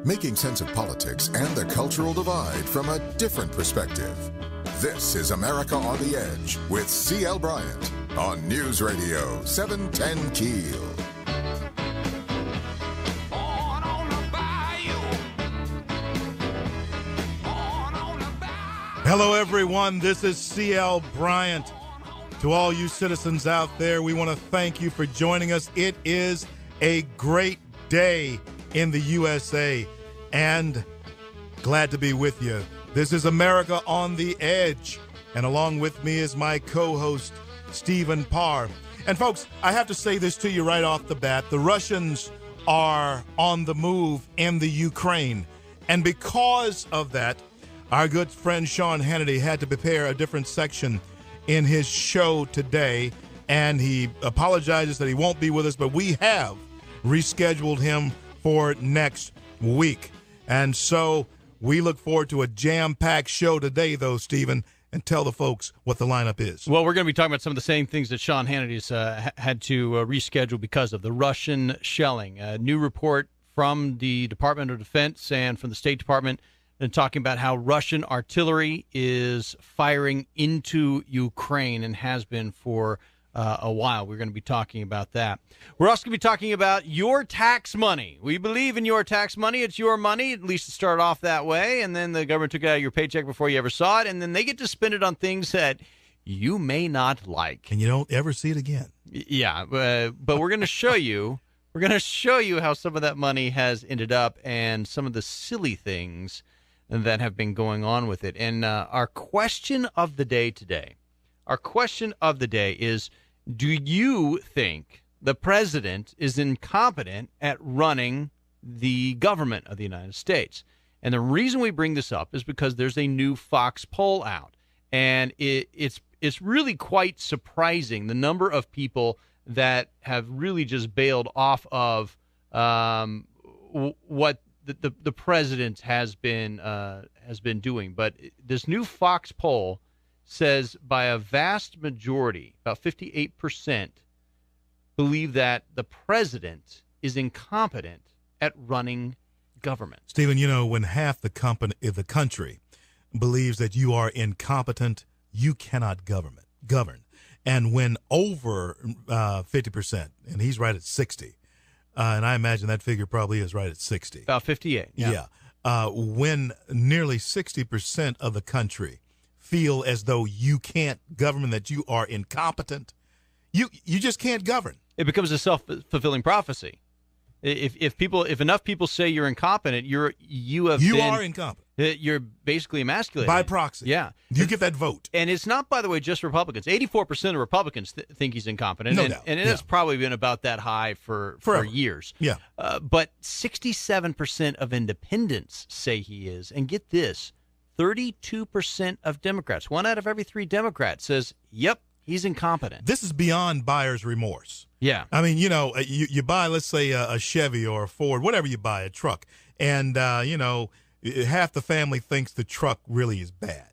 Making sense of politics and the cultural divide from a different perspective. This is America on the Edge with C.L. Bryant on News Radio 710 Keel. Hello, everyone. This is C.L. Bryant. To all you citizens out there, we want to thank you for joining us. It is a great day in the USA, and glad to be with you. This is America on the Edge, and along with me is my co-host, Stephen Parr. And folks, I have to say this to you right off the bat. The Russians are on the move in the Ukraine, and because of that, our good friend Sean Hannity had to prepare a different section in his show today, and he apologizes that he won't be with us, but we have rescheduled him for next week. And so we look forward to a jam-packed show today, though, Stephen, and tell the folks what the lineup is. Well, we're going to be talking about some of the same things that Sean Hannity's had to reschedule because of the Russian shelling. A new report from the Department of Defense and from the State Department and talking about how Russian artillery is firing into Ukraine and has been for a while. We're going to be talking about that. We're also going to be talking about your tax money. We believe in your tax money. It's your money. At least it started off that way, and then the government took it out of your paycheck before you ever saw it, and then they get to spend it on things that you may not like. And you don't ever see it again. Yeah, but we're going to show you. We're going to show you how some of that money has ended up and some of the silly things that have been going on with it. And our question of the day today, is, do you think the president is incompetent at running the government of the United States? And the reason we bring this up is because there's a new Fox poll out, and it's really quite surprising the number of people that have really just bailed off of what the president has been doing. But this new Fox poll says by a vast majority, about 58%, believe that the president is incompetent at running government. Stephen, you know, when half the country believes that you are incompetent, you cannot govern. And when over 50%, and he's right at 60, and I imagine that figure probably is right at 60. About 58. Yeah. When nearly 60% of the country feel as though you can't govern, that you are incompetent, you just can't govern. It becomes a self-fulfilling prophecy. If enough people say you're incompetent, you are incompetent. You're basically emasculated by proxy. Yeah, you get that vote, and it's not, by the way, just Republicans. 84% of Republicans think he's incompetent, no doubt. And it has probably been about that high for years. Yeah, but 67% of independents say he is, and get this, 32% of Democrats, 1 out of every 3 Democrats, says, "Yep, he's incompetent." This is beyond buyer's remorse. Yeah. I mean, you know, you buy, let's say, a Chevy or a Ford, whatever you buy, a truck, and, you know, half the family thinks the truck really is bad.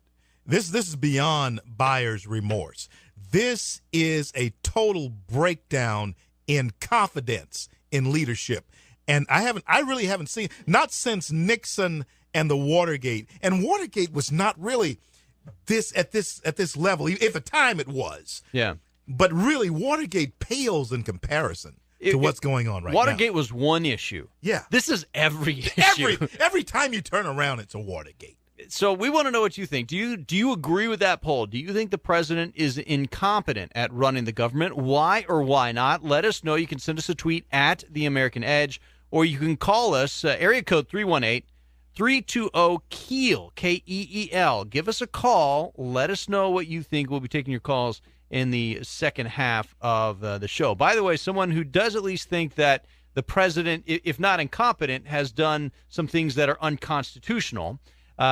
This is beyond buyer's remorse. This is a total breakdown in confidence in leadership. And I really haven't seen, not since Nixon and the Watergate. And Watergate was not really at this level. At the time it was. Yeah. But really, Watergate pales in comparison to what's going on right now. Watergate was one issue. Yeah. This is every issue. Every time you turn around, it's a Watergate. So we want to know what you think. Do you agree with that poll? Do you think the president is incompetent at running the government? Why or why not? Let us know. You can send us a tweet at The American Edge, or you can call us, area code 318-320-KEEL, K-E-E-L. Give us a call. Let us know what you think. We'll be taking your calls in the second half of the show. By the way, someone who does at least think that the president, if not incompetent, has done some things that are unconstitutional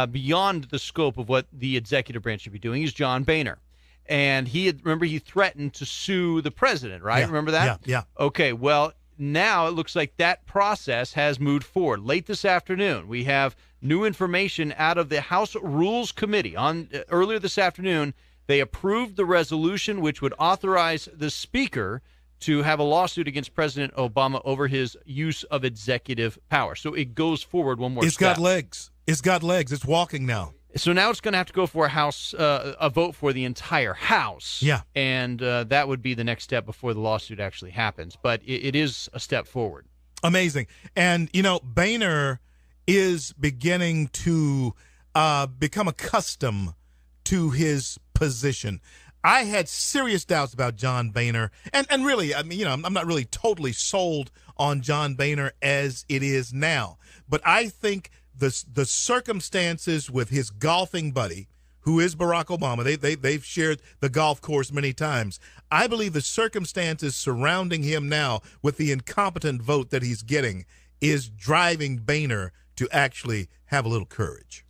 beyond the scope of what the executive branch should be doing is John Boehner. And he threatened to sue the president, right? Yeah. Remember that? Yeah. Okay, well, now it looks like that process has moved forward. Late this afternoon, we have new information out of the House Rules Committee. Earlier this afternoon, they approved the resolution which would authorize the Speaker to have a lawsuit against President Obama over his use of executive power. So it goes forward one more step. It's got legs. It's got legs. It's walking now. So now it's going to have to go for a vote for the entire House. Yeah. And that would be the next step before the lawsuit actually happens. But it is a step forward. Amazing. And, Boehner is beginning to become accustomed to his position. I had serious doubts about John Boehner. And really, I'm not really totally sold on John Boehner as it is now. But I think the circumstances with his golfing buddy, who is Barack Obama, they've shared the golf course many times. I believe the circumstances surrounding him now with the incompetent vote that he's getting is driving Boehner to actually have a little courage.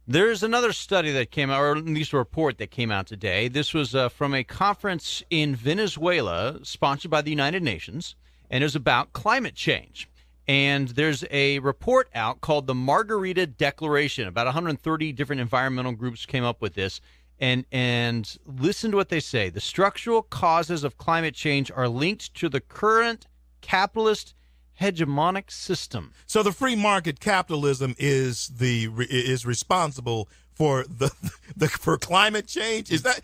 There's another study that came out, or at least a report that came out today. This was from a conference in Venezuela sponsored by the United Nations, and it was about climate change. And there's a report out called the Margarita Declaration. About 130 different environmental groups came up with this. And listen to what they say. The structural causes of climate change are linked to the current capitalist hegemonic system. So the free market capitalism is responsible for for climate change. Is that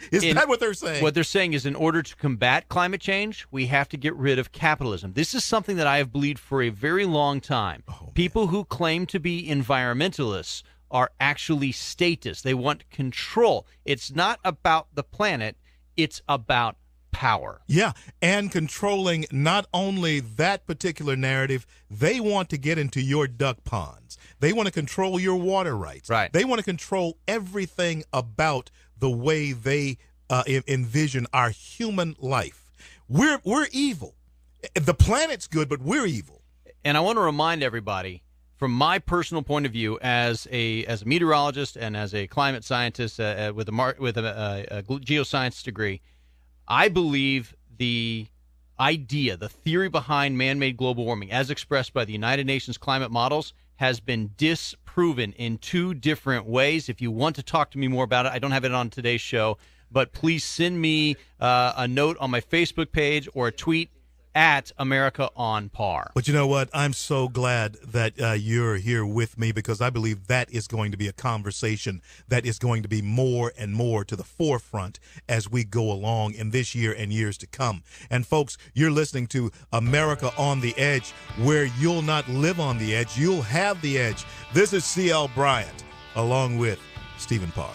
what they're saying? What they're saying is, in order to combat climate change, we have to get rid of capitalism. This is something that I have believed for a very long time. People who claim to be environmentalists are actually statists. They want control. It's not about the planet. It's about power. Yeah, and controlling not only that particular narrative, they want to get into your duck ponds. They want to control your water rights. Right. They want to control everything about the way they envision our human life. We're evil. The planet's good, but we're evil. And I want to remind everybody, from my personal point of view, as a meteorologist and as a climate scientist with a geoscience degree, I believe the idea, the theory behind man-made global warming, as expressed by the United Nations climate models, has been disproven in two different ways. If you want to talk to me more about it, I don't have it on today's show, but please send me a note on my Facebook page or a tweet at America on Par. But you know what? I'm so glad that you're here with me, because I believe that is going to be a conversation that is going to be more and more to the forefront as we go along in this year and years to come. And folks, you're listening to America on the Edge, where you'll not live on the edge, you'll have the edge. This is C.L. Bryant, along with Stephen Parr.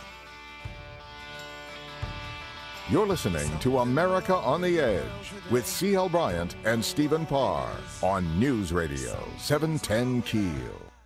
You're listening to America on the Edge with C.L. Bryant and Stephen Parr on News Radio 710 Keel.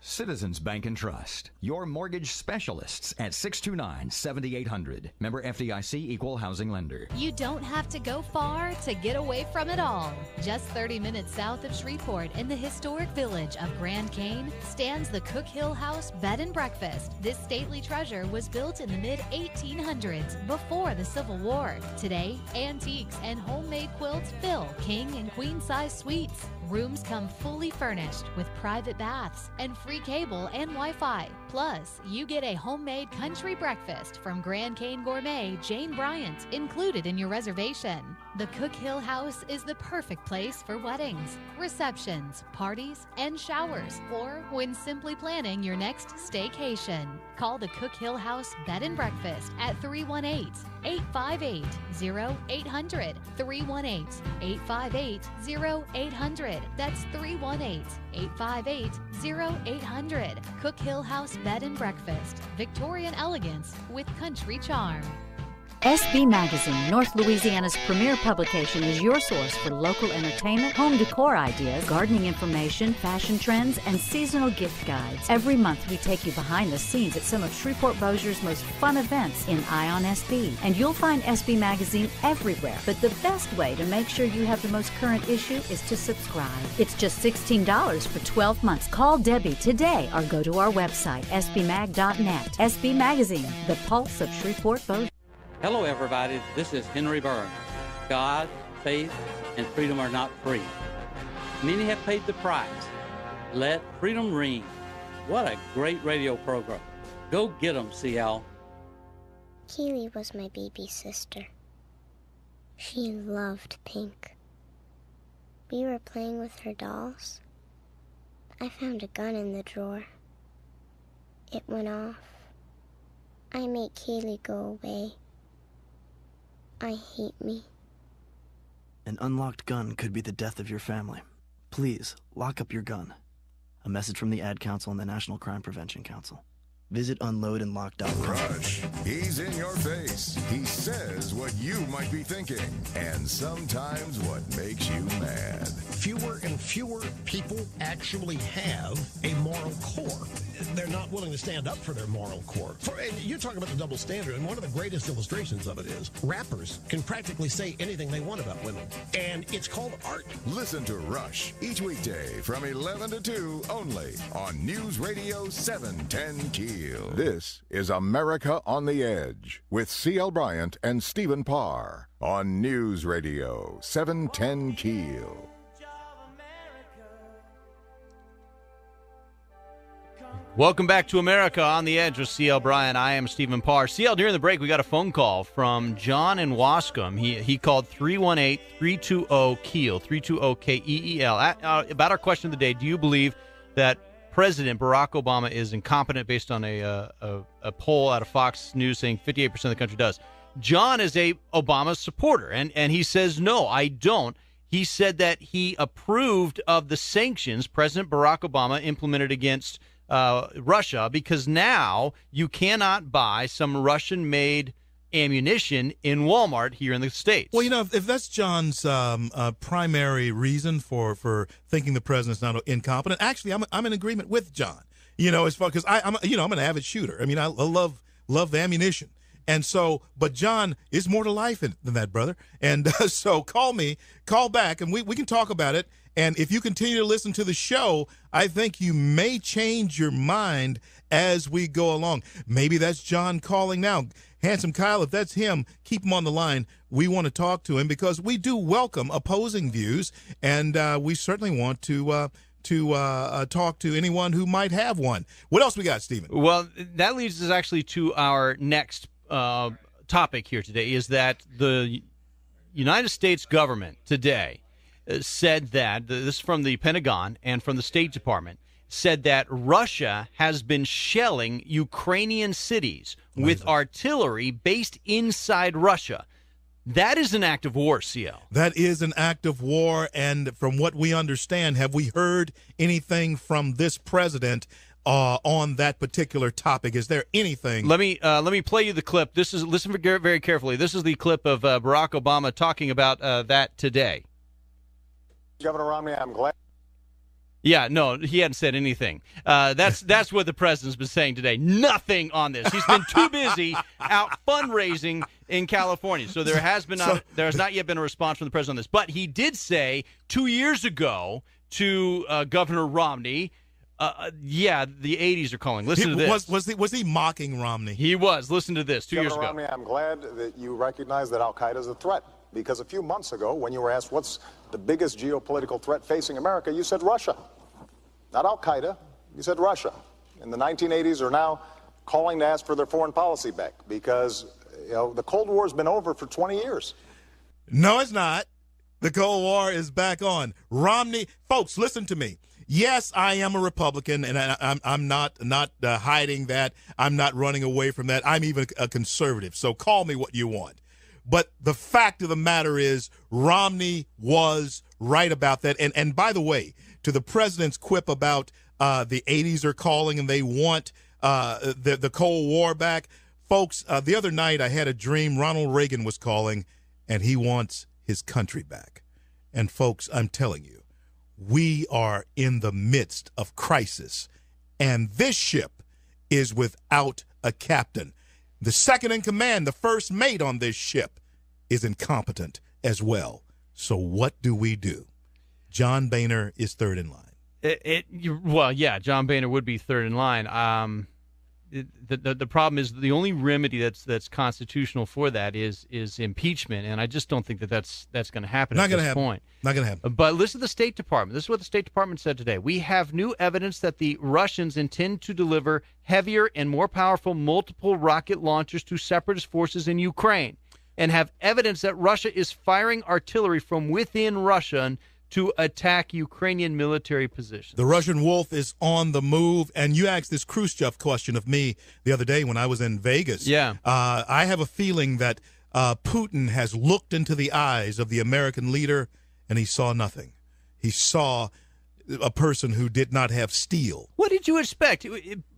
Citizens Bank and Trust, your mortgage specialists at 629-7800. Member FDIC, Equal Housing Lender. You don't have to go far to get away from it all. Just 30 minutes south of Shreveport, in the historic village of Grand Cane, stands the Cook Hill House Bed and Breakfast. This stately treasure was built in the mid-1800s, before the Civil War. Today, antiques and homemade quilts fill king and queen size suites. Rooms come fully furnished with private baths and free cable and Wi-Fi. Plus, you get a homemade country breakfast from Grand Cane Gourmet Jane Bryant included in your reservation. The Cook Hill House is the perfect place for weddings, receptions, parties, and showers, or when simply planning your next staycation. Call the Cook Hill House Bed and Breakfast at 318-858-0800. 318-858-0800. That's 318-858-0800. Cook Hill House Bed and Breakfast. Victorian elegance with country charm. SB Magazine, North Louisiana's premier publication, is your source for local entertainment, home decor ideas, gardening information, fashion trends, and seasonal gift guides. Every month, we take you behind the scenes at some of Shreveport-Bossier's most fun events in Ion SB. And you'll find SB Magazine everywhere. But the best way to make sure you have the most current issue is to subscribe. It's just $16 for 12 months. Call Debbie today or go to our website, sbmag.net. SB Magazine, the pulse of Shreveport-Bossier. Hello, everybody. This is Henry Berg. God, faith, and freedom are not free. Many have paid the price. Let freedom ring. What a great radio program. Go get them, CL. Keely was my baby sister. She loved pink. We were playing with her dolls. I found a gun in the drawer. It went off. I make Kaylee go away. I hate me. An unlocked gun could be the death of your family. Please, lock up your gun. A message from the Ad Council and the National Crime Prevention Council. Visit unloadandlock.com. Rush. He's in your face. He says what you might be thinking, and sometimes what makes you mad. Fewer and fewer people actually have a moral core. They're not willing to stand up for their moral core. And you talk about the double standard, and one of the greatest illustrations of it is rappers can practically say anything they want about women, and it's called art. Listen to Rush each weekday from 11 to 2 only on News Radio 710 Keel. This is America on the Edge with C.L. Bryant and Stephen Parr on News Radio 710 Keel. Welcome back to America on the Edge with C.L. Bryant. I am Stephen Parr. C.L., during the break, we got a phone call from John in Wascom. He called 318-320-KEEL, 320-KEEL. About our question of the day, do you believe that President Barack Obama is incompetent, based on a poll out of Fox News saying 58% of the country does? John is a Obama supporter, and he says, no, I don't. He said that he approved of the sanctions President Barack Obama implemented against Russia, because now you cannot buy some Russian-made ammunition in Walmart here in the States. Well, if that's John's primary reason for thinking the president's not incompetent, actually, I'm in agreement with John. As far because I'm an avid shooter. I mean, I love the ammunition. And so, but John is more to life than that, brother. And so call back, and we can talk about it. And if you continue to listen to the show, I think you may change your mind as we go along. Maybe that's John calling now. Handsome Kyle, if that's him, keep him on the line. We want to talk to him because we do welcome opposing views, and we certainly want to talk to anyone who might have one. What else we got, Stephen? Well, that leads us actually to our next topic here today, is that the United States government today said that, this is from the Pentagon and from the State Department, said that Russia has been shelling Ukrainian cities with artillery based inside Russia. That is an act of war, CL. That is an act of war, and from what we understand, have we heard anything from this president on that particular topic? Is there anything? Let me play you the clip. Listen very carefully. This is the clip of Barack Obama talking about that today. Governor Romney, I'm glad. Yeah, no, he hadn't said anything. That's what the president's been saying today. Nothing on this. He's been too busy out fundraising in California. So there has not yet been a response from the president on this. But he did say 2 years ago to Governor Romney, the 80s are calling. Listen to this. Was he mocking Romney? He was. Listen to this. 2 years ago. Governor Romney, I'm glad that you recognize that Al-Qaeda is a threat. Because a few months ago, when you were asked what's the biggest geopolitical threat facing America, you said Russia. Not Al-Qaeda. You said Russia. In the 1980s are now calling to ask for their foreign policy back because, the Cold War has been over for 20 years. No, it's not. The Cold War is back on. Romney, folks, listen to me. Yes, I am a Republican, and I'm not hiding that. I'm not running away from that. I'm even a conservative, so call me what you want. But the fact of the matter is Romney was right about that. And by the way, to the president's quip about the 80s are calling and they want the Cold War back, folks, the other night I had a dream. Ronald Reagan was calling, and he wants his country back. And, folks, I'm telling you, we are in the midst of crisis, and this ship is without a captain. The second in command, the first mate on this ship, is incompetent as well. So what do we do? John Boehner is third in line. John Boehner would be third in line. The problem is the only remedy that's constitutional for that is impeachment, and I just don't think that's going to happen at this point. Not going to happen. But listen to the State Department. This is what the State Department said today. We have new evidence that the Russians intend to deliver heavier and more powerful multiple rocket launchers to separatist forces in Ukraine, and have evidence that Russia is firing artillery from within Russia to attack Ukrainian military positions. The Russian wolf is on the move, and you asked this Khrushchev question of me the other day when I was in Vegas. Yeah. I have a feeling that Putin has looked into the eyes of the American leader, and he saw nothing. He saw a person who did not have steel. What did you expect?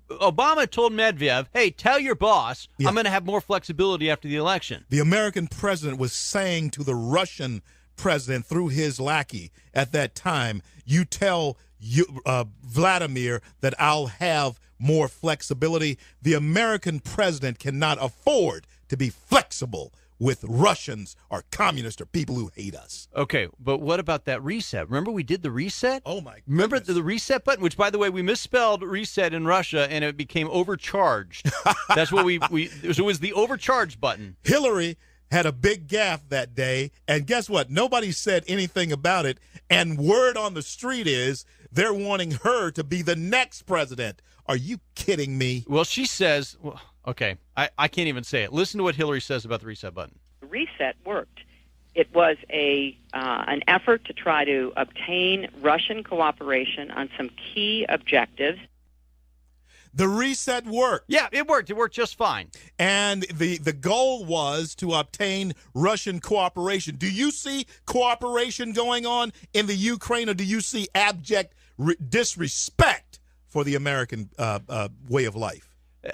Obama told Medvedev, hey, tell your boss I'm going to have more flexibility after the election. The American president was saying to the Russian president through his lackey at that time, you tell Vladimir that I'll have more flexibility. The American president cannot afford to be flexible with Russians or communists or people who hate us. Okay, but what about that reset? Remember we did the reset? Oh, my goodness. Remember the reset button, which, by the way, we misspelled reset in Russia, and it became overcharged. That's what it was the overcharged button. Hillary had a big gaffe that day, and guess what? Nobody said anything about it, and word on the street is they're wanting her to be the next president. Are you kidding me? Well, she says, okay, I can't even say it. Listen to what Hillary says about the reset button. The reset worked. It was an effort to try to obtain Russian cooperation on some key objectives. The reset worked. Yeah, it worked. It worked just fine. And the goal was to obtain Russian cooperation. Do you see cooperation going on in the Ukraine, or do you see abject disrespect for the American way of life?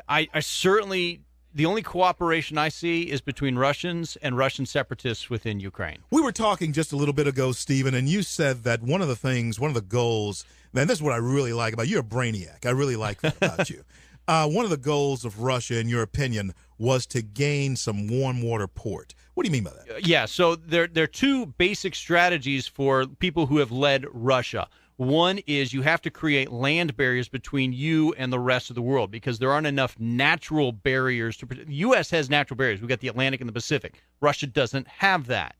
I certainly, the only cooperation I see is between Russians and Russian separatists within Ukraine. We were talking just a little bit ago, Stephen, and you said that one of the goals, man, this is what I really like about you. You're a brainiac. I really like that about you. One of the goals of Russia, in your opinion, was to gain some warm water port. What do you mean by that? Yeah, so there are two basic strategies for people who have led Russia. One is you have to create land barriers between you and the rest of the world because there aren't enough natural barriers. The U.S. has natural barriers. We've got the Atlantic and the Pacific. Russia doesn't have that.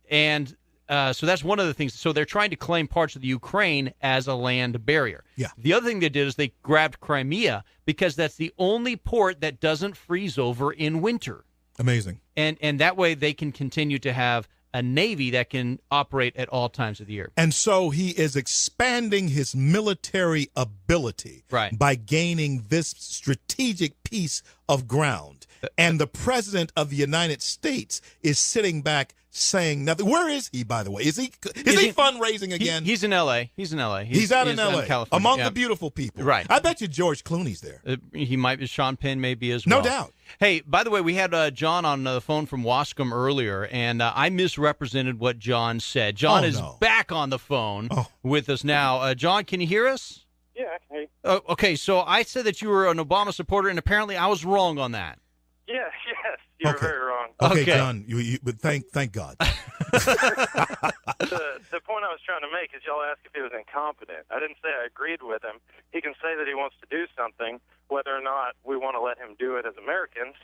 And so that's one of the things. So they're trying to claim parts of the Ukraine as a land barrier. Yeah. The other thing they did is they grabbed Crimea because that's the only port that doesn't freeze over in winter. Amazing. And that way they can continue to have a navy that can operate at all times of the year. And so he is expanding his military ability by gaining this strategic piece of ground. And the president of the United States is sitting back saying nothing. Where is he, by the way? Is he fundraising again? He's in L.A. He's in L.A. He's out in L.A. among the beautiful people. Right. I bet you George Clooney's there. He might be. Sean Penn may be as well. No doubt. Hey, by the way, we had John on the phone from Wascom earlier, and I misrepresented what John said. John is back on the phone with us now. John, can you hear us? Yeah, I can hear you. Okay, so I said that you were an Obama supporter, and apparently I was wrong on that. Yes, you're very wrong. Okay, John, but thank God. The point I was trying to make is y'all asked if he was incompetent. I didn't say I agreed with him. He can say that he wants to do something. Whether or not we want to let him do it as Americans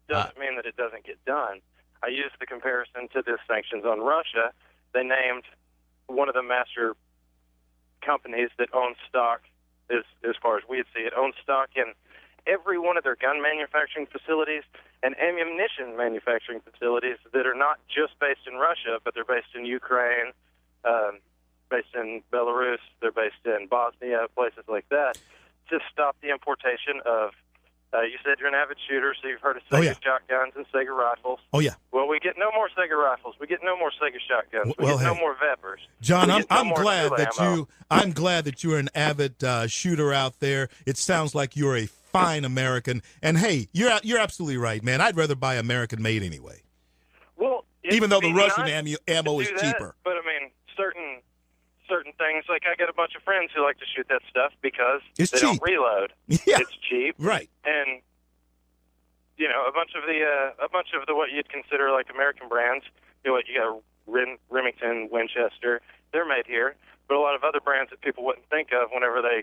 doesn't mean that it doesn't get done. I used the comparison to the sanctions on Russia. They named one of the master companies that owns stock, as far as we see it, owns stock in every one of their gun manufacturing facilities and ammunition manufacturing facilities that are not just based in Russia, but they're based in Ukraine, based in Belarus, they're based in Bosnia, places like that, to stop the importation of, you said you're an avid shooter, so you've heard of Sega shotguns and Sega rifles. Oh, yeah. Well, we get no more Sega rifles. We get no more Sega shotguns. We get no more Vepers. John, I'm glad that you're an avid shooter out there. It sounds like you're a fine American. And, hey, you're absolutely right, man. I'd rather buy American-made anyway. Well, even though the Russian ammo is cheaper. But, I mean, certain things, like I got a bunch of friends who like to shoot that stuff because they don't reload. Yeah. It's cheap. Right. And, you know, a bunch of the what you'd consider like American brands, you know, you got Remington, Winchester, they're made here. But a lot of other brands that people wouldn't think of whenever they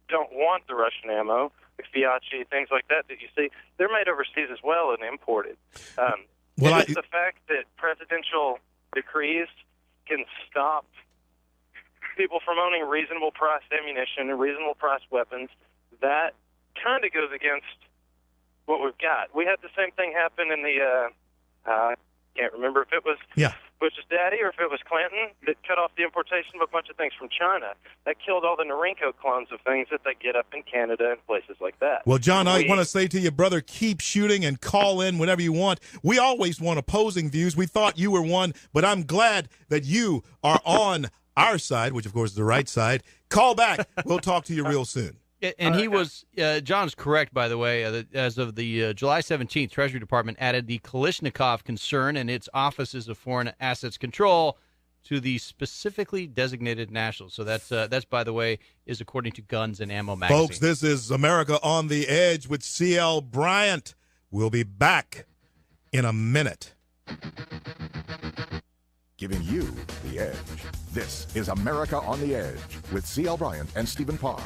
don't want the Russian ammo, like Fiat, things like that you see, they're made overseas as well and imported. It's the fact that presidential decrees can stop people from owning reasonable priced ammunition and reasonable priced weapons, that kind of goes against what we've got. We had the same thing happen in the, I can't remember if it was Bush's daddy or if it was Clinton that cut off the importation of a bunch of things from China. That killed all the Norinco clones of things that they get up in Canada and places like that. Well, John, I want to say to you, brother, keep shooting and call in whenever you want. We always want opposing views. We thought you were one, but I'm glad that you are on our side, which, of course, is the right side. Call back. We'll talk to you real soon. And he was, John's correct, by the way, as of the July 17th, Treasury Department added the Kalashnikov concern and its offices of foreign assets control to the specifically designated nationals. So that's by the way, is according to Guns and Ammo magazine. Folks, this is America on the Edge with C.L. Bryant. We'll be back in a minute. Giving you the edge. This is America on the Edge with C.L. Bryant and Stephen Parr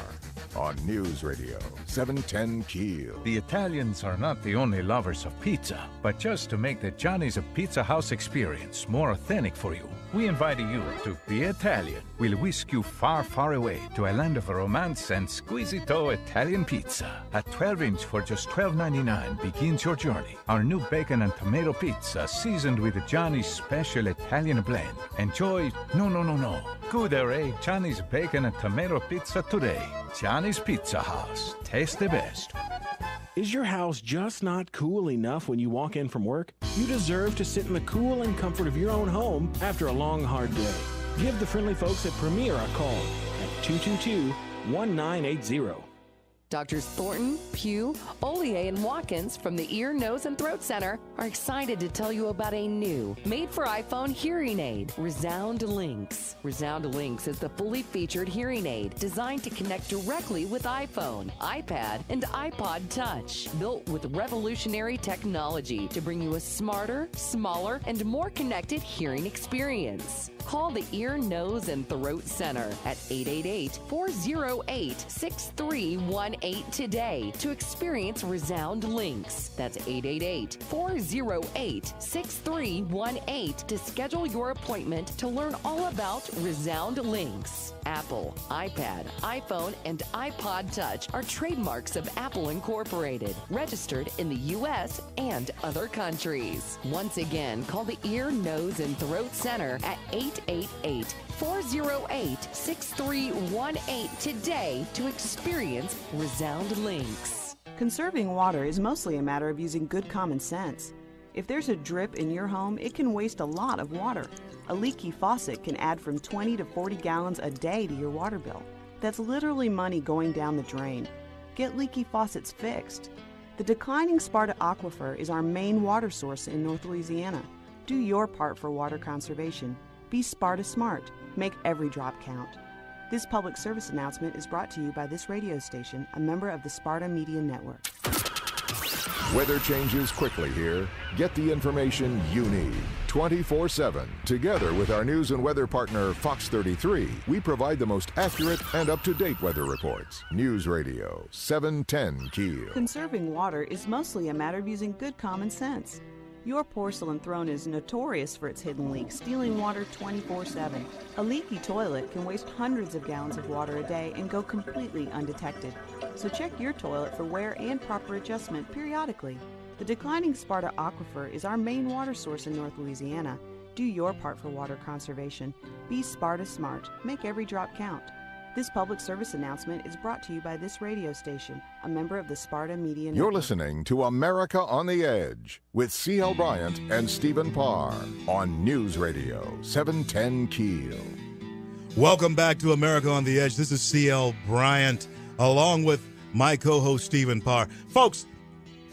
on News Radio 710 Keel. The Italians are not the only lovers of pizza, but just to make the Johnny's of Pizza House experience more authentic for you, we invite you to Be Italian. We'll whisk you far, far away to a land of romance and squisito Italian pizza. A 12-inch for just $12.99 begins your journey. Our new bacon and tomato pizza seasoned with Johnny's special Italian blend. Enjoy, no. Good array Johnny's bacon and tomato pizza today. Johnny's Pizza House. Taste the best. Is your house just not cool enough when you walk in from work? You deserve to sit in the cool and comfort of your own home after a long, hard day. Give the friendly folks at Premier a call at 222-1980. Doctors Thornton, Pugh, Ollier, and Watkins from the Ear, Nose, and Throat Center are excited to tell you about a new, made-for-iPhone hearing aid, Resound Links. Resound Links is the fully featured hearing aid designed to connect directly with iPhone, iPad, and iPod Touch. Built with revolutionary technology to bring you a smarter, smaller, and more connected hearing experience. Call the Ear, Nose, and Throat Center at 888-408-6318 today to experience Resound Links. That's 888-408-6318 to schedule your appointment to learn all about Resound Links. Apple, iPad, iPhone, and iPod Touch are trademarks of Apple Incorporated, registered in the U.S. and other countries. Once again, call the Ear, Nose, and Throat Center at 888-408-6318 today to experience Resound Links. Conserving water is mostly a matter of using good common sense. If there's a drip in your home, it can waste a lot of water. A leaky faucet can add from 20 to 40 gallons a day to your water bill. That's literally money going down the drain. Get leaky faucets fixed. The declining Sparta Aquifer is our main water source in North Louisiana. Do your part for water conservation. Be Sparta smart. Make every drop count. This public service announcement is brought to you by this radio station, a member of the Sparta Media Network. Weather changes quickly here. Get the information you need 24/7. Together with our news and weather partner, Fox 33, we provide the most accurate and up-to-date weather reports. News Radio 710 Keel. Conserving water is mostly a matter of using good common sense. Your porcelain throne is notorious for its hidden leaks, stealing water 24/7. A leaky toilet can waste hundreds of gallons of water a day and go completely undetected. So check your toilet for wear and proper adjustment periodically. The declining Sparta Aquifer is our main water source in North Louisiana. Do your part for water conservation. Be Sparta smart. Make every drop count. This public service announcement is brought to you by this radio station, a member of the Sparta Media Network. You're listening to America on the Edge with C.L. Bryant and Stephen Parr on News Radio 710 Keel. Welcome back to America on the Edge. This is C.L. Bryant, along with my co-host Stephen Parr. Folks,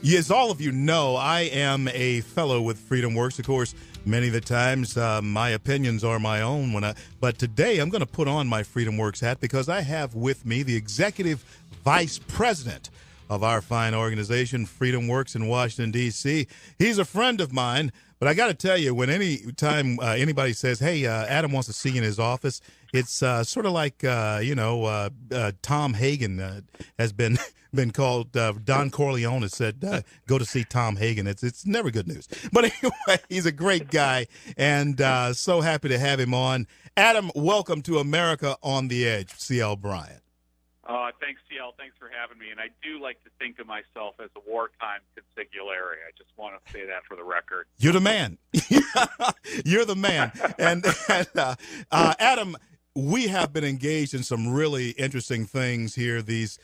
as all of you know, I am a fellow with FreedomWorks. Of course, many of the times my opinions are my own. But today I'm going to put on my FreedomWorks hat because I have with me the executive vice president of our fine organization, FreedomWorks in Washington, D.C. He's a friend of mine, but I got to tell you, when anytime anybody says, hey, Adam wants to see you in his office, it's sort of like, Tom Hagen has been called. Don Corleone has said, go to see Tom Hagen. It's never good news. But anyway, he's a great guy, and so happy to have him on. Adam, welcome to America on the Edge, C.L. Bryant. Thanks, CL. Thanks for having me. And I do like to think of myself as a wartime consigliere. I just want to say that for the record. You're the man. You're the man. And Adam, we have been engaged in some really interesting things here these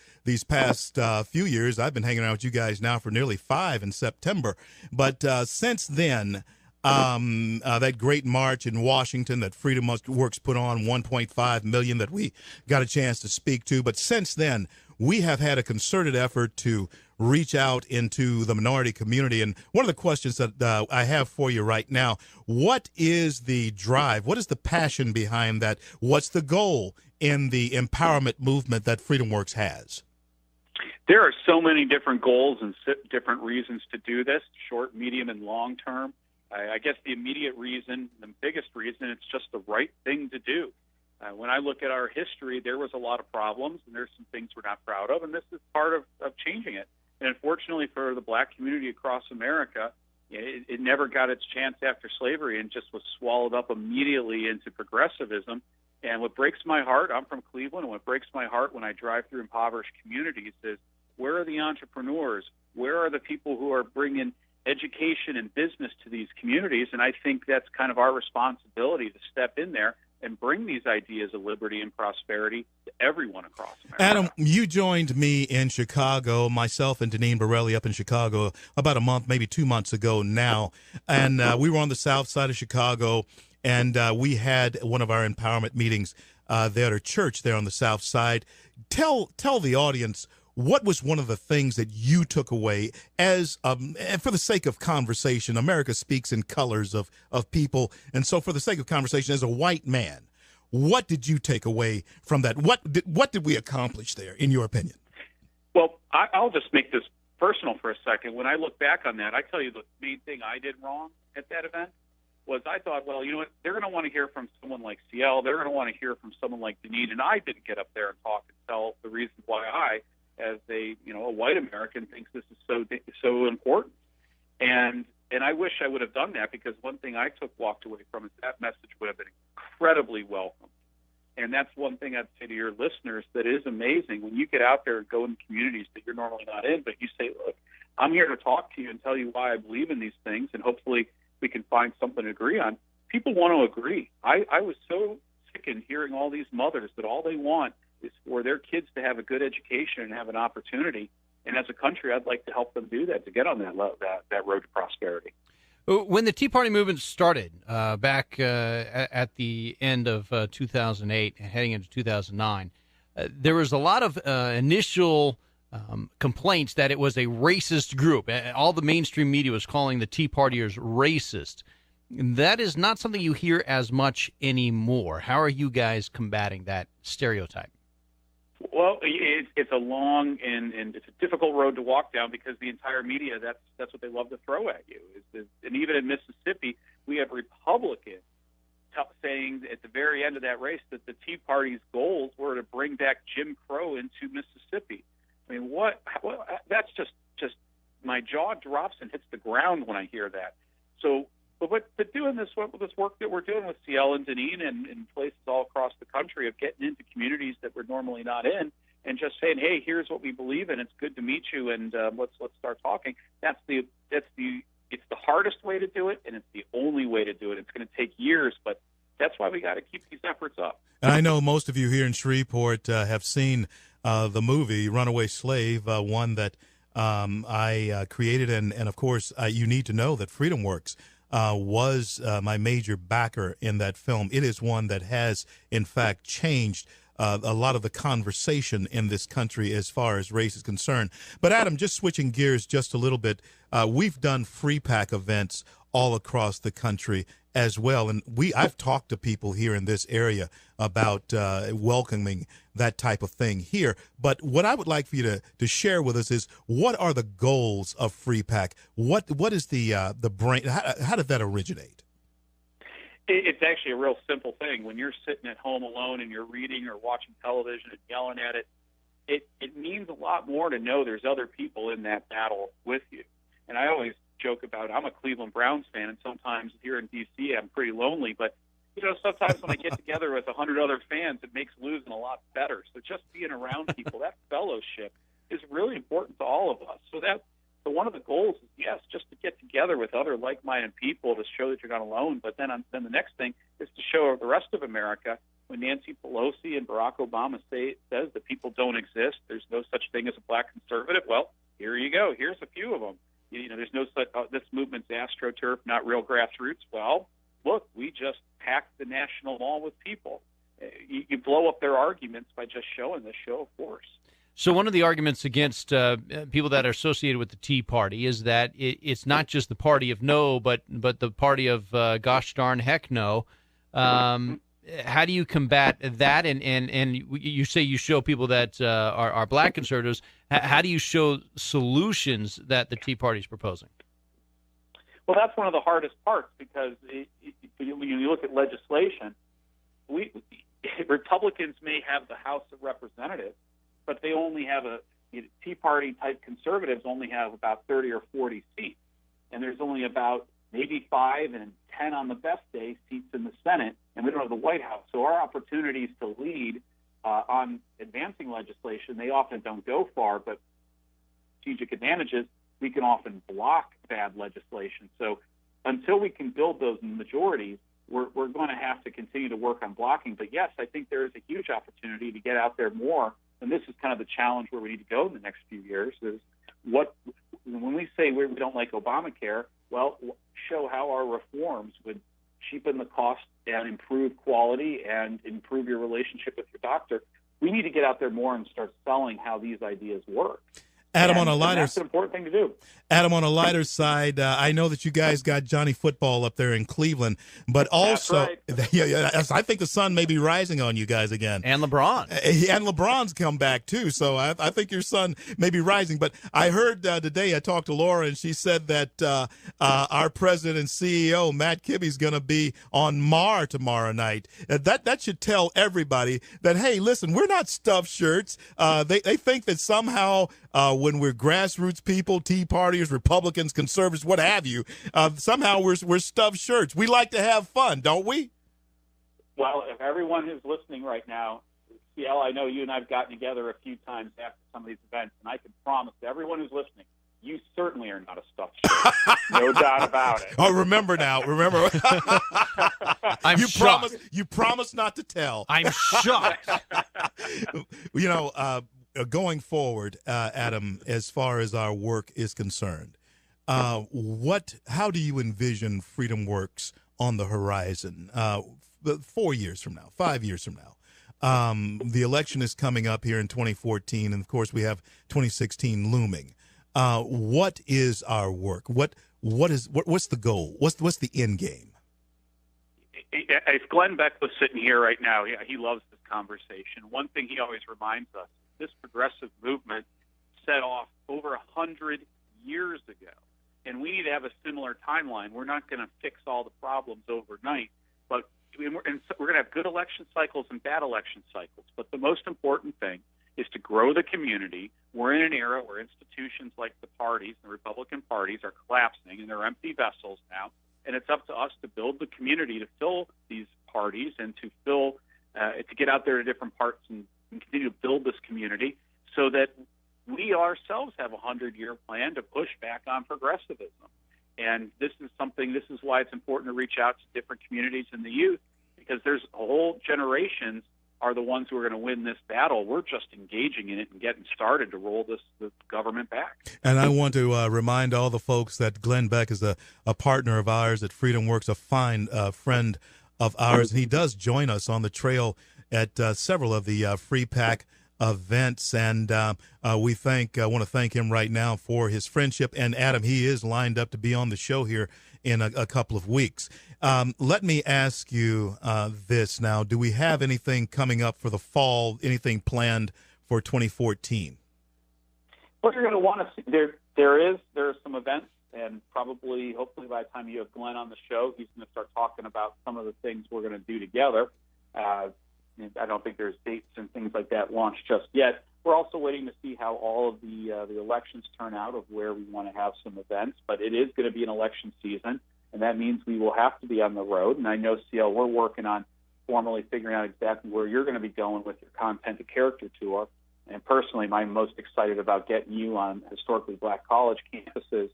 past few years. I've been hanging out with you guys now for nearly 5 in September. But since then, that great march in Washington that FreedomWorks put on, 1.5 million that we got a chance to speak to. But since then, we have had a concerted effort to reach out into the minority community. And one of the questions that I have for you right now, what is the drive? What is the passion behind that? What's the goal in the empowerment movement that FreedomWorks has? There are so many different goals and different reasons to do this, short, medium, and long term. I guess the immediate reason, the biggest reason, it's just the right thing to do. When I look at our history, there was a lot of problems, and there's some things we're not proud of, and this is part of changing it. And unfortunately for the black community across America, it never got its chance after slavery and just was swallowed up immediately into progressivism. And what breaks my heart, I'm from Cleveland, and what breaks my heart when I drive through impoverished communities is, where are the entrepreneurs? Where are the people who are bringing education and business to these communities? And I think that's kind of our responsibility to step in there and bring these ideas of liberty and prosperity to everyone across America. Adam, you joined me in Chicago, myself and Deneen Borelli up in Chicago about a month, maybe 2 months ago now. And we were on the south side of Chicago, and we had one of our empowerment meetings there at a church there on the south side. Tell the audience, what was one of the things that you took away as, and for the sake of conversation, America speaks in colors of people. And so for the sake of conversation, as a white man, what did you take away from that? What did we accomplish there, in your opinion? Well, I'll just make this personal for a second. When I look back on that, I tell you the main thing I did wrong at that event was I thought, well, you know what, they're going to want to hear from someone like CL. They're going to want to hear from someone like Deneen. And I didn't get up there and talk and tell the reasons why I, as a white American, thinks this is so important. And I wish I would have done that, because one thing I walked away from is that message would have been incredibly welcome. And that's one thing I'd say to your listeners that is amazing. When you get out there and go in communities that you're normally not in, but you say, look, I'm here to talk to you and tell you why I believe in these things, and hopefully we can find something to agree on. People want to agree. I was so sickened hearing all these mothers that all they want is for their kids to have a good education and have an opportunity. And as a country, I'd like to help them do that, to get on that road to prosperity. When the Tea Party movement started back at the end of 2008 and heading into 2009, there was a lot of initial complaints that it was a racist group. All the mainstream media was calling the Tea Partiers racist. That is not something you hear as much anymore. How are you guys combating that stereotype? Well, it's a long and it's a difficult road to walk down, because the entire media, that's what they love to throw at you. And even in Mississippi, we have Republicans saying at the very end of that race that the Tea Party's goals were to bring back Jim Crow into Mississippi. I mean, that's just my jaw drops and hits the ground when I hear that. But doing this work that we're doing with CL and Deneen and in places all across the country, of getting into communities that we're normally not in, and just saying, hey, here's what we believe in. It's good to meet you, and let's start talking. It's the hardest way to do it, and it's the only way to do it. It's going to take years, but that's why we got to keep these efforts up. And I know most of you here in Shreveport have seen the movie Runaway Slave, one that I created, and of course you need to know that FreedomWorks was my major backer in that film. It is one that has, in fact, changed a lot of the conversation in this country as far as race is concerned. But Adam, just switching gears just a little bit, we've done free pack events all across the country as well, and I've talked to people here in this area about welcoming that type of thing here. But what I would like for you to share with us is, what are the goals of Free Pack? What is the brain? How did that originate? It's actually a real simple thing. When you're sitting at home alone and you're reading or watching television and yelling at it means a lot more to know there's other people in that battle with you. And I always joke about, I'm a Cleveland Browns fan, and sometimes here in D.C. I'm pretty lonely, but sometimes when I get together with 100 other fans, it makes losing a lot better. So just being around people, that fellowship is really important to all of us. So one of the goals is, yes, just to get together with other like-minded people to show that you're not alone. But then the next thing is to show the rest of America when Nancy Pelosi and Barack Obama says that people don't exist, there's no such thing as a black conservative. Well, here you go. Here's a few of them. There's no such, this movement's AstroTurf, not real grassroots. Well, look, we just packed the National Mall with people. You blow up their arguments by just showing this show of force. So one of the arguments against people that are associated with the Tea Party is that it's not just the party of no, but the party of gosh darn heck no. How do you combat that? And you say you show people that are black conservatives. How do you show solutions that the Tea Party is proposing? Well, that's one of the hardest parts because when you look at legislation, Republicans may have the House of Representatives, but they only have Tea Party type conservatives only have about 30 or 40 seats, and there's only about maybe 5 and 10 on the best day seats in the Senate, and we don't have the White House. So our opportunities to lead on advancing legislation, they often don't go far, but strategic advantages, we can often block bad legislation. So until we can build those majorities, we're going to have to continue to work on blocking. But yes, I think there is a huge opportunity to get out there more, and this is kind of the challenge where we need to go in the next few years. Is when we say we don't like Obamacare, well, show how our reforms would cheapen the cost and improve quality and improve your relationship with your doctor. We need to get out there more and start selling how these ideas work. Adam, that's an important thing to do. Adam, on a lighter side, I know that you guys got Johnny Football up there in Cleveland, but also, that's right. I think the sun may be rising on you guys again. And LeBron. And LeBron's come back, too, so I think your sun may be rising. But I heard today, I talked to Laura, and she said that our president and CEO, Matt Kibbe's going to be on Mar tomorrow night. That should tell everybody that, hey, listen, we're not stuffed shirts. They think that somehow when we're grassroots people, Tea Partiers, Republicans, conservatives, what have you, somehow we're stuffed shirts. We like to have fun, don't we? Well, if everyone who's listening right now, CL, I know you and I have gotten together a few times after some of these events, and I can promise to everyone who's listening, you certainly are not a stuffed shirt. No doubt about it. Oh, remember. I'm shocked. You promised not to tell. I'm shocked. Going forward, Adam, as far as our work is concerned, how do you envision FreedomWorks on the horizon 4 years from now, 5 years from now? The election is coming up here in 2014, and of course we have 2016 looming. What is our work? What's the goal? What's the end game? If Glenn Beck was sitting here right now, he loves this conversation. One thing he always reminds us, this progressive movement set off over 100 years ago, and we need to have a similar timeline. We're not going to fix all the problems overnight, but we're going to have good election cycles and bad election cycles. But the most important thing is to grow the community. We're in an era where institutions like the parties, the Republican parties, are collapsing, and they're empty vessels now, and it's up to us to build the community to fill these parties and to get out there to different parts and continue to build this community so that we ourselves have a 100-year plan to push back on progressivism. And this is why it's important to reach out to different communities and the youth, because there's whole generations are the ones who are going to win this battle. We're just engaging in it and getting started to roll the government back. And I want to remind all the folks that Glenn Beck is a partner of ours at FreedomWorks, a fine friend of ours. He does join us on the trail at several of the Free Pack events, and I want to thank him right now for his friendship. And Adam, he is lined up to be on the show here in a couple of weeks. Let me ask you this now: do we have anything coming up for the fall? Anything planned for 2014? What you're going to want to see there are some events, and hopefully by the time you have Glenn on the show, he's going to start talking about some of the things we're going to do together. I don't think there's dates and things like that launched just yet. We're also waiting to see how all of the elections turn out, of where we want to have some events. But it is going to be an election season, and that means we will have to be on the road. And I know, CL, we're working on formally figuring out exactly where you're going to be going with your content and character tour. And personally, I'm most excited about getting you on historically black college campuses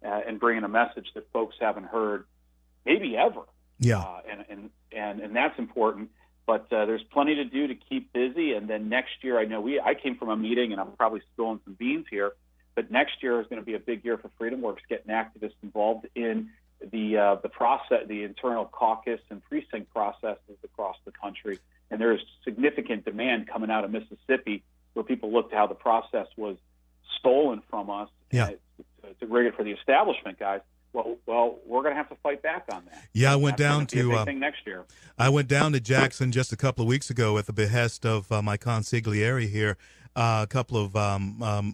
and bringing a message that folks haven't heard maybe ever. Yeah. And that's important. But there's plenty to do to keep busy. And then next year, I know I came from a meeting, and I'm probably spilling some beans here, but next year is going to be a big year for FreedomWorks, getting activists involved in the process, the internal caucus and precinct processes across the country. And there's significant demand coming out of Mississippi, where people looked at how the process was stolen from us. Yeah. To rig it for the establishment guys. Well, we're going to have to fight back on that. Yeah, I went down That's gonna be a to big thing next year. I went down to Jackson just a couple of weeks ago at the behest of my consigliere here a couple of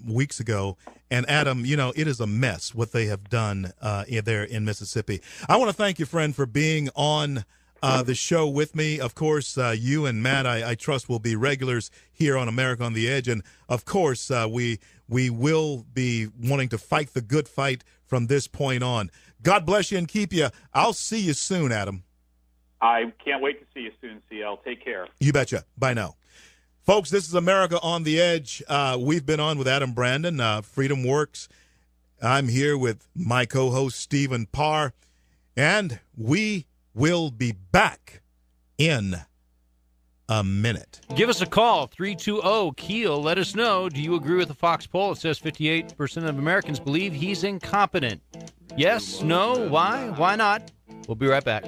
weeks ago. And Adam, it is a mess what they have done there in Mississippi. I want to thank you, friend, for being on the show with me. Of course, you and Matt, I trust, will be regulars here on America on the Edge. And, of course, we will be wanting to fight the good fight from this point on. God bless you and keep you. I'll see you soon, Adam. I can't wait to see you soon, CL. Take care. You betcha. Bye now. Folks, this is America on the Edge. We've been on with Adam Brandon, FreedomWorks. I'm here with my co-host, Stephen Parr, and we will be back in a minute. Give us a call, 320-KEEL. Let us know, do you agree with the Fox poll? It says 58% of Americans believe he's incompetent. Yes, no, why? Why not? We'll be right back.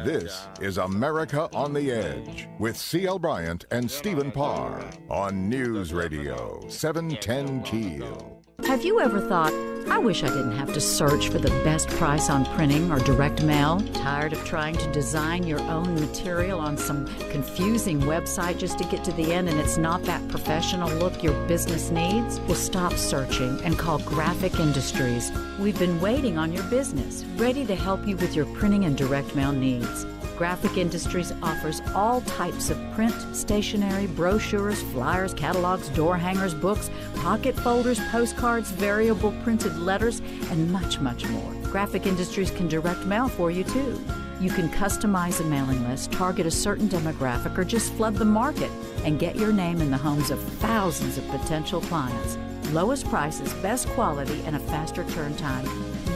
This is America on the Edge with C.L. Bryant and Stephen Parr on News Radio 710 Keel. Have you ever thought, I wish I didn't have to search for the best price on printing or direct mail? Tired of trying to design your own material on some confusing website just to get to the end and it's not that professional look your business needs? Well, stop searching and call Graphic Industries. We've been waiting on your business, ready to help you with your printing and direct mail needs. Graphic Industries offers all types of print, stationery, brochures, flyers, catalogs, door hangers, books, pocket folders, postcards, variable printed letters, and much, much more. Graphic Industries can direct mail for you, too. You can customize a mailing list, target a certain demographic, or just flood the market and get your name in the homes of thousands of potential clients. Lowest prices, best quality, and a faster turn time.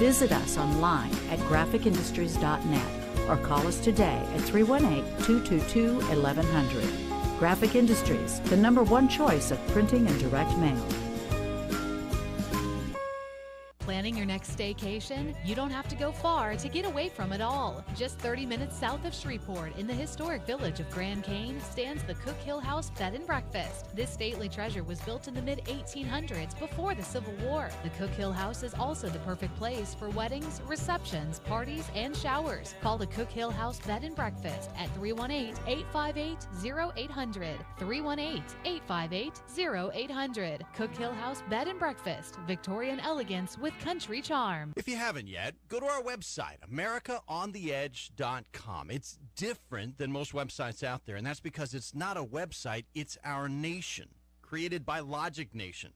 Visit us online at graphicindustries.net. or call us today at 318-222-1100. Graphic Industries, the #1 choice of printing and direct mail. Planning your next staycation? You don't have to go far to get away from it all. Just 30 minutes south of Shreveport in the historic village of Grand Cane stands the Cook Hill House Bed and Breakfast. This stately treasure was built in the mid-1800s before the Civil War. The Cook Hill House is also the perfect place for weddings, receptions, parties, and showers. Call the Cook Hill House Bed and Breakfast at 318-858-0800. 318-858-0800. Cook Hill House Bed and Breakfast. Victorian elegance with country charm. If you haven't yet, go to our website, AmericaOnTheEdge.com. It's different than most websites out there, and that's because it's not a website, it's our nation, created by Logic Nation.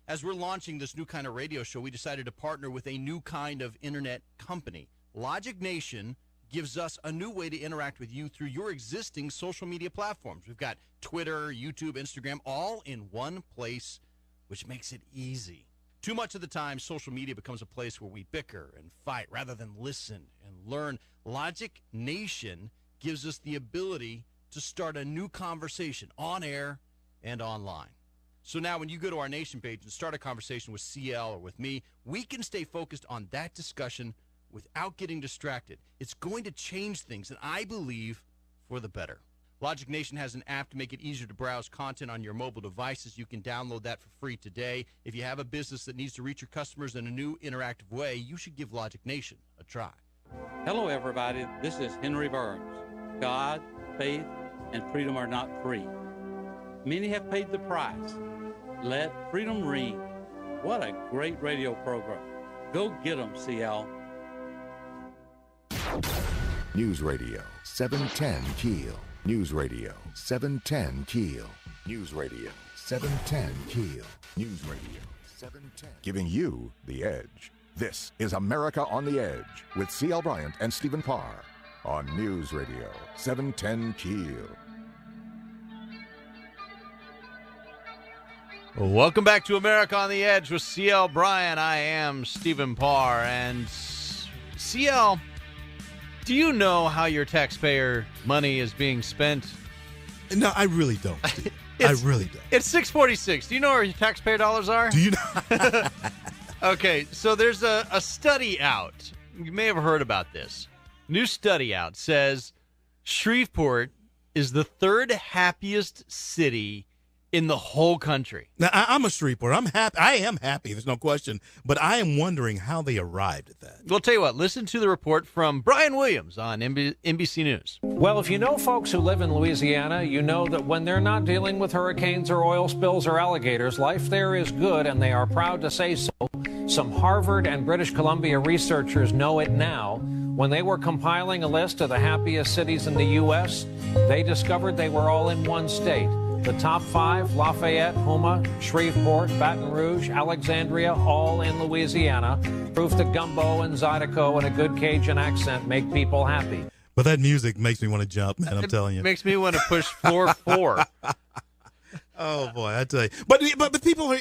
As we're launching this new kind of radio show, we decided to partner with a new kind of internet company. Logic Nation gives us a new way to interact with you through your existing social media platforms. We've got Twitter, YouTube, Instagram, all in one place, which makes it easy. Too much of the time, social media becomes a place where we bicker and fight rather than listen and learn. Logic Nation gives us the ability to start a new conversation on air and online. So now when you go to our Nation page and start a conversation with CL or with me, we can stay focused on that discussion without getting distracted. It's going to change things, and I believe for the better. Logic Nation has an app to make it easier to browse content on your mobile devices. You can download that for free today. If you have a business that needs to reach your customers in a new interactive way, you should give Logic Nation a try. Hello, everybody. This is Henry Burns. God, faith, and freedom are not free. Many have paid the price. Let freedom ring. What a great radio program. Go get them, CL. News Radio 710 Keel. News Radio 710 Keel. News Radio 710 Keel. News Radio giving you the edge. This is America on the Edge with C.L. Bryant and Stephen Parr on News Radio 710 Keel. Welcome back to America on the Edge with C.L. Bryant. I am Stephen Parr. And C.L., do you know how your taxpayer money is being spent? No, I really don't, Steve. I really don't. It's 646. Do you know where your taxpayer dollars are? Do you know? Okay, so there's a study out. You may have heard about this. New study out says Shreveport is the third happiest city in the whole country. Now, I'm a Shreveport. I'm happy. I am happy. There's no question. But I am wondering how they arrived at that. Well, tell you what. Listen to the report from Brian Williams on NBC News. Well, if you know folks who live in Louisiana, you know that when they're not dealing with hurricanes or oil spills or alligators, life there is good, and they are proud to say so. Some Harvard and British Columbia researchers know it now. When they were compiling a list of the happiest cities in the U.S., they discovered they were all in one state. The top 5, Lafayette, Houma, Shreveport, Baton Rouge, Alexandria, all in Louisiana. Proof that gumbo and zydeco and a good Cajun accent make people happy. But that music makes me want to jump, man, I'm telling you. It makes me want to push floor 4. Oh, boy, I tell you. But people are,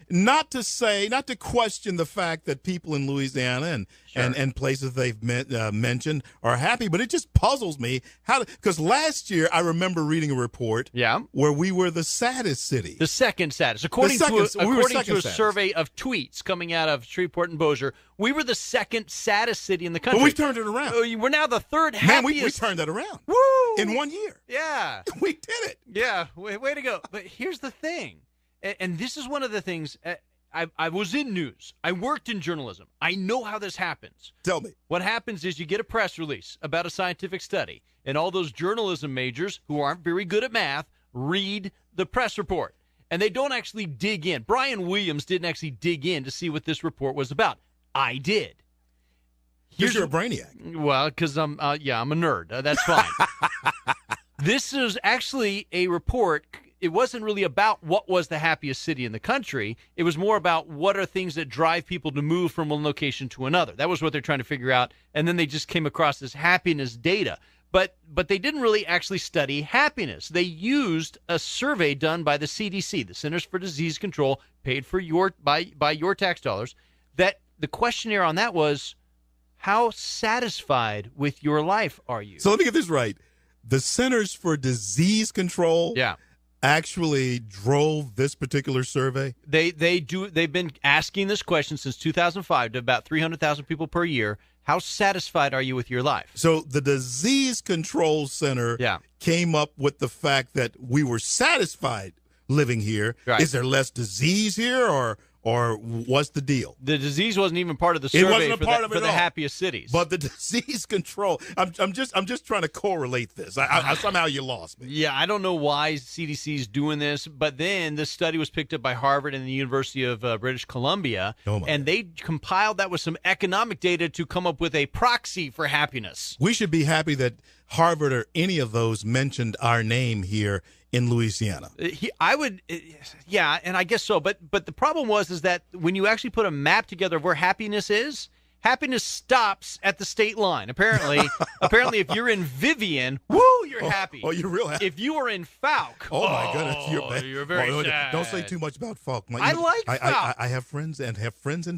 not to question the fact that people in Louisiana and places they've mentioned are happy, but it just puzzles me because last year I remember reading a report where we were the saddest city. The second saddest. According to a survey of tweets coming out of Shreveport and Bossier, we were the second saddest city in the country. But we've turned it around. We're now the third happiest. Man, we turned that around. Woo! In 1 year. Yeah. We did it. Yeah, way to go. But here's the thing, and this is one of the things, I was in news. I worked in journalism. I know how this happens. Tell me. What happens is you get a press release about a scientific study, and all those journalism majors who aren't very good at math read the press report, and they don't actually dig in. Brian Williams didn't actually dig in to see what this report was about. I did. You're a brainiac. Well, because I'm a nerd. That's fine. This is actually a report. It wasn't really about what was the happiest city in the country. It was more about what are things that drive people to move from one location to another. That was what they're trying to figure out. And then they just came across this happiness data. But they didn't really actually study happiness. They used a survey done by the CDC, the Centers for Disease Control, paid for by your tax dollars. That the questionnaire on that was, how satisfied with your life are you? So let me get this right. The Centers for Disease Control actually drove this particular survey? They've been asking this question since 2005 to about 300,000 people per year. How satisfied are you with your life? So the Disease Control Center came up with the fact that we were satisfied living here. Right. Is there less disease here, or what's the deal? The disease wasn't even part of the survey for the happiest cities. But the disease control, I'm just trying to correlate this. Somehow you lost me. Yeah, I don't know why CDC is doing this, but then this study was picked up by Harvard and the University of British Columbia, and they compiled that with some economic data to come up with a proxy for happiness. We should be happy that Harvard or any of those mentioned our name here in Louisiana. I would, and I guess so. But the problem is that when you actually put a map together of where happiness is, happiness stops at the state line. Apparently, if you're in Vivian, you're happy. Oh, you're real happy. If you are in Fouke, my goodness, you're very sad. Don't say too much about Fouke. I like Fouke. I have friends and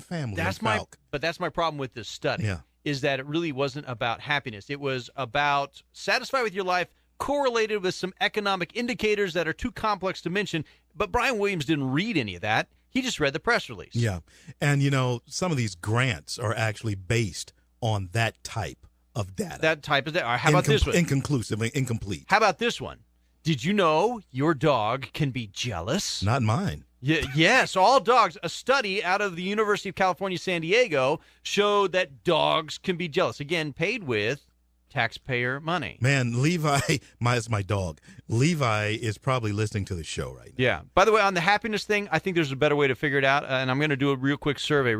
family in Fouke. But that's my problem with this study. Is that it really wasn't about happiness. It was about satisfied with your life, correlated with some economic indicators that are too complex to mention. But Brian Williams didn't read any of that. He just read the press release. Yeah. And, some of these grants are actually based on that type of data. That type of data. How about this one? Incomplete. How about this one? Did you know your dog can be jealous? Not mine. Yes, all dogs. A study out of the University of California, San Diego showed that dogs can be jealous. Again, paid with taxpayer money. Man, Levi, is my dog. Levi is probably listening to the show right now. Yeah. By the way, on the happiness thing, I think there's a better way to figure it out, and I'm going to do a real quick survey,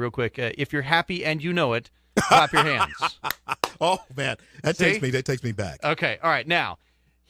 if you're happy and you know it, clap your hands. Oh, man, that takes me back. Okay, all right. Now,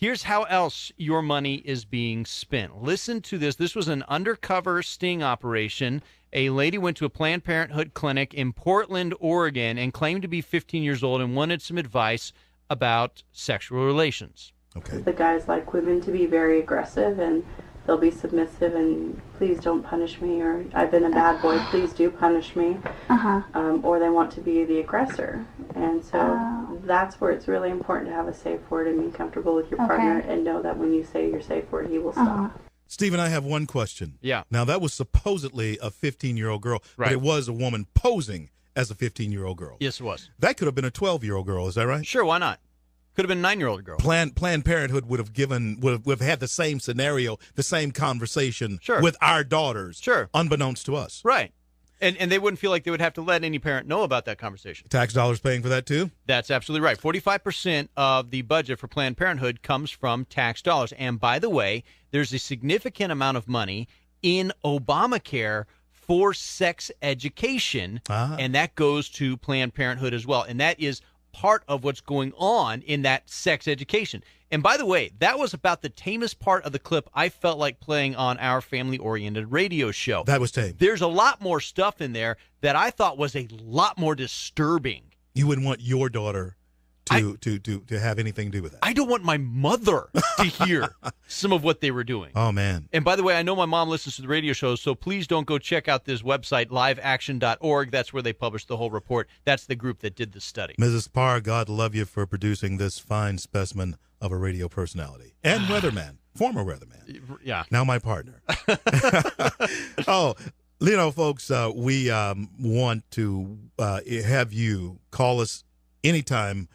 Here's how else your money is being spent. Listen to this. This was an undercover sting operation. A lady went to a Planned Parenthood clinic in Portland, Oregon, and claimed to be 15 years old and wanted some advice about sexual relations. Okay. The guys like women to be very aggressive, and they'll be submissive and please don't punish me, or I've been a bad boy, please do punish me. Or they want to be the aggressor. And so that's where it's really important to have a safe word and be comfortable with your partner and know that when you say your safe word, he will stop. Stephen, I have one question. Yeah. Now, that was supposedly a 15-year-old girl, but it was a woman posing as a 15-year-old girl. Yes, it was. That could have been a 12-year-old girl, is that right? Sure, why not? Could have been a 9-year-old girl. Planned Parenthood would have had the same scenario, the same conversation with our daughters, unbeknownst to us. Right. And they wouldn't feel like they would have to let any parent know about that conversation. Tax dollars paying for that too? That's absolutely right. 45% of the budget for Planned Parenthood comes from tax dollars. And by the way, there's a significant amount of money in Obamacare for sex education, and that goes to Planned Parenthood as well. And that is part of what's going on in that sex education. And by the way, that was about the tamest part of the clip I felt like playing on our family-oriented radio show. That was tame. There's a lot more stuff in there that I thought was a lot more disturbing. You wouldn't want your daughter to have anything to do with that. I don't want my mother to hear some of what they were doing. Oh, man. And by the way, I know my mom listens to the radio show, so please don't go check out this website, liveaction.org. That's where they published the whole report. That's the group that did the study. Mrs. Parr, God love you for producing this fine specimen of a radio personality. And weatherman, former weatherman. Yeah. Now my partner. Oh, you know, folks, we want to have you call us anytime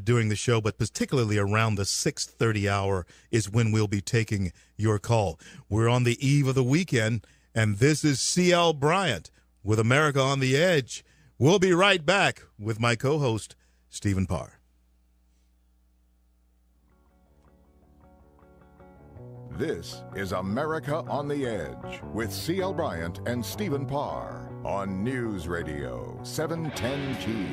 during the show, but particularly around the 6:30 hour is when we'll be taking your call. We're on the eve of the weekend, and this is C.L. Bryant with America on the Edge. We'll be right back with my co-host, Stephen Parr. This is America on the Edge with C.L. Bryant and Stephen Parr on News Radio 710 Keel.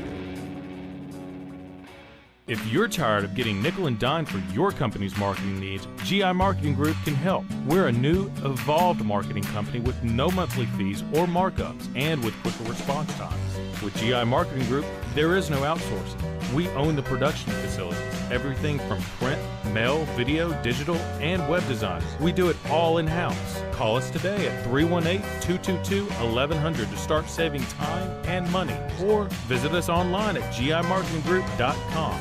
If you're tired of getting nickel and dime for your company's marketing needs, GI Marketing Group can help. We're a new, evolved marketing company with no monthly fees or markups and with quicker response times. With GI Marketing Group, there is no outsourcing. We own the production facilities, everything from print, mail, video, digital, and web design. We do it all in-house. Call us today at 318-222-1100 to start saving time and money, or visit us online at gimarketinggroup.com.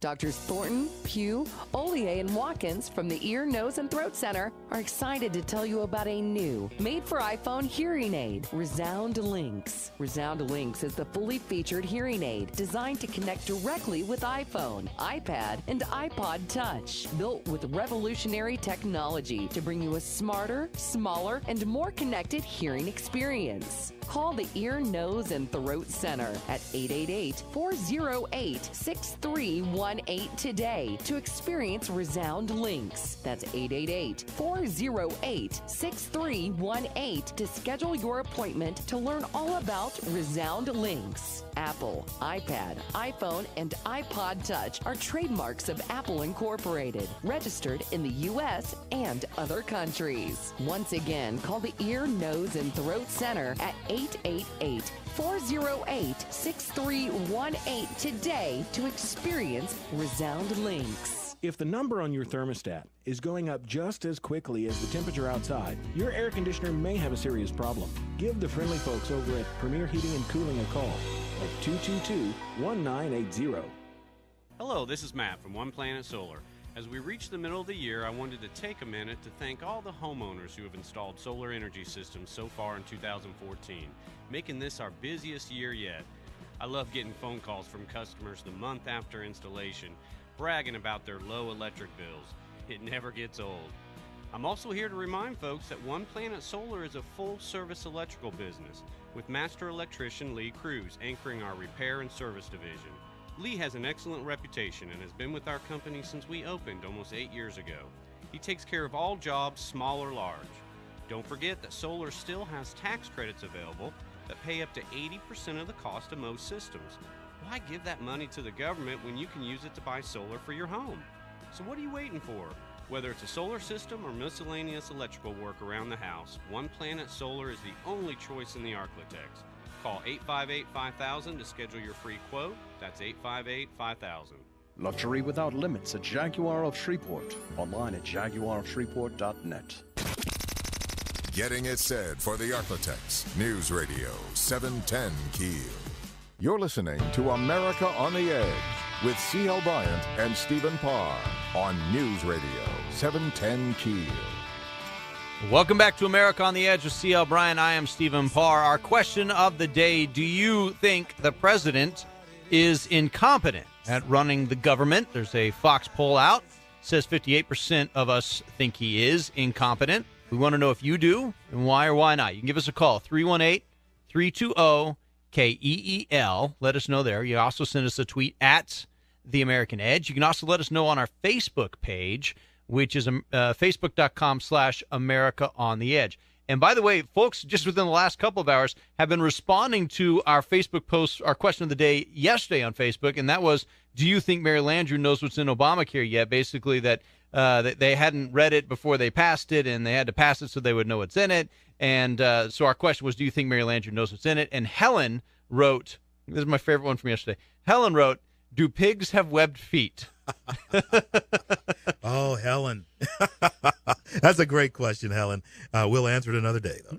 Doctors Thornton, Pugh, Olier, and Watkins from the Ear, Nose, and Throat Center are excited to tell you about a new, made-for-iPhone hearing aid, Resound Links. Resound Links is the fully featured hearing aid designed to connect directly with iPhone, iPad, and iPod Touch. Built with revolutionary technology to bring you a smarter, smaller, and more connected hearing experience. Call the Ear, Nose, and Throat Center at 888-408-6318 today to experience Resound Links. That's 888-408-6318 to schedule your appointment to learn all about Resound Links. Apple, iPad, iPhone, and iPod Touch are trademarks of Apple Incorporated, registered in the U.S. and other countries. Once again, call the Ear, Nose, and Throat Center at 888-408-6318 today to experience Resound Links. If the number on your thermostat is going up just as quickly as the temperature outside, your air conditioner may have a serious problem. Give the friendly folks over at Premier Heating and Cooling a call at 222-1980. Hello, this is Matt from One Planet Solar. As we reach the middle of the year, I wanted to take a minute to thank all the homeowners who have installed solar energy systems so far in 2014, making this our busiest year yet. I love getting phone calls from customers the month after installation, bragging about their low electric bills. It never gets old. I'm also here to remind folks that One Planet Solar is a full-service electrical business, with master electrician Lee Cruz anchoring our repair and service division. Lee has an excellent reputation and has been with our company since we opened almost 8 years ago. He takes care of all jobs, small or large. Don't forget that solar still has tax credits available that pay up to 80% of the cost of most systems. Why give that money to the government when you can use it to buy solar for your home? So what are you waiting for? Whether it's a solar system or miscellaneous electrical work around the house, One Planet Solar is the only choice in the Arklatex. Call 858-5000 to schedule your free quote. That's 858-5000. Luxury without limits at Jaguar of Shreveport. Online at jaguarofshreveport.net. Getting it said for the Arklatex. News Radio 710 Kiel. You're listening to America on the Edge with C.L. Bryant and Stephen Parr on News Radio 710 Kiel. Welcome back to America on the Edge with C.L. Bryant. I am Stephen Parr. Our question of the day, do you think the president is incompetent at running the government? There's a Fox poll out. It says 58% of us think he is incompetent. We want to know if you do and why or why not. You can give us a call, 318-320-KEEL. Let us know there. You also send us a tweet at The American Edge. You can also let us know on our Facebook page, which is facebook.com/America on the Edge. And by the way, folks, just within the last couple of hours have been responding to our Facebook post, our question of the day yesterday on Facebook, and that was, do you think Mary Landrieu knows what's in Obamacare yet? Basically that they hadn't read it before they passed it, and they had to pass it so they would know what's in it. And so our question was, do you think Mary Landrieu knows what's in it? And Helen wrote, this is my favorite one from yesterday, Helen wrote, do pigs have webbed feet? Oh, Helen. That's a great question, Helen. We'll answer it another day, though.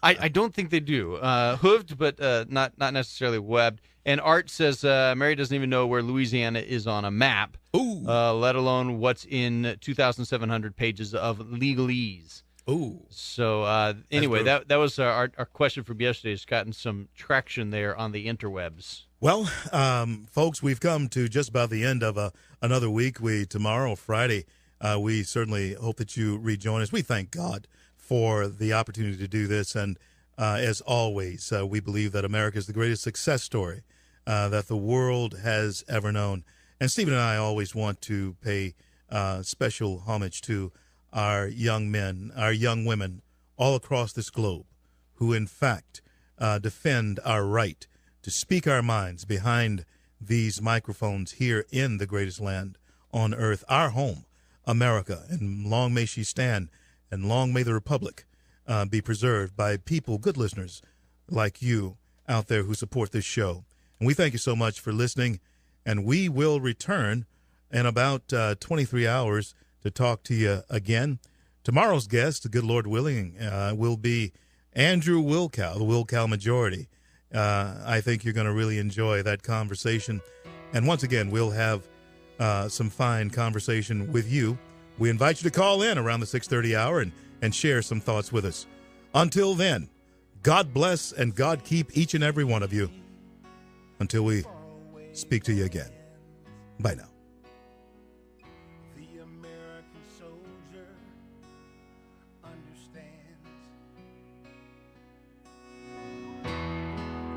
I don't think they do. Hooved, but not necessarily webbed. And Art says Mary doesn't even know where Louisiana is on a map, let alone what's in 2,700 pages of legalese. Ooh. So anyway, that was our question from yesterday. It's gotten some traction there on the interwebs. Well, folks, we've come to just about the end of another week. Tomorrow, Friday, we certainly hope that you rejoin us. We thank God for the opportunity to do this. And as always, we believe that America is the greatest success story that the world has ever known. And Stephen and I always want to pay special homage to our young men, our young women all across this globe who, in fact, defend our right to speak our minds behind these microphones here in the greatest land on earth, our home, America. And long may she stand, and long may the republic be preserved by people, good listeners like you out there who support this show. And we thank you so much for listening, and we will return in about 23 hours to talk to you again. Tomorrow's guest, the good Lord willing, will be Andrew Wilkow, the Wilkow Majority. I think you're going to really enjoy that conversation. And once again, we'll have some fine conversation with you. We invite you to call in around the 6:30 hour and share some thoughts with us. Until then, God bless and God keep each and every one of you until we speak to you again. Bye now.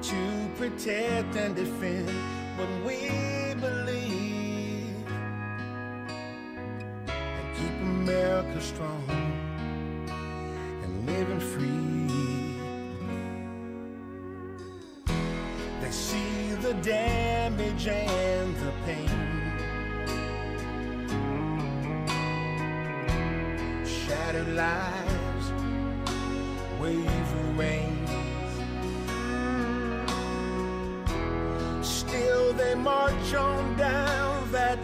To protect and defend what we believe and keep America strong and living free. They see the damage and the pain, shattered lives, wavering. Still they march on down that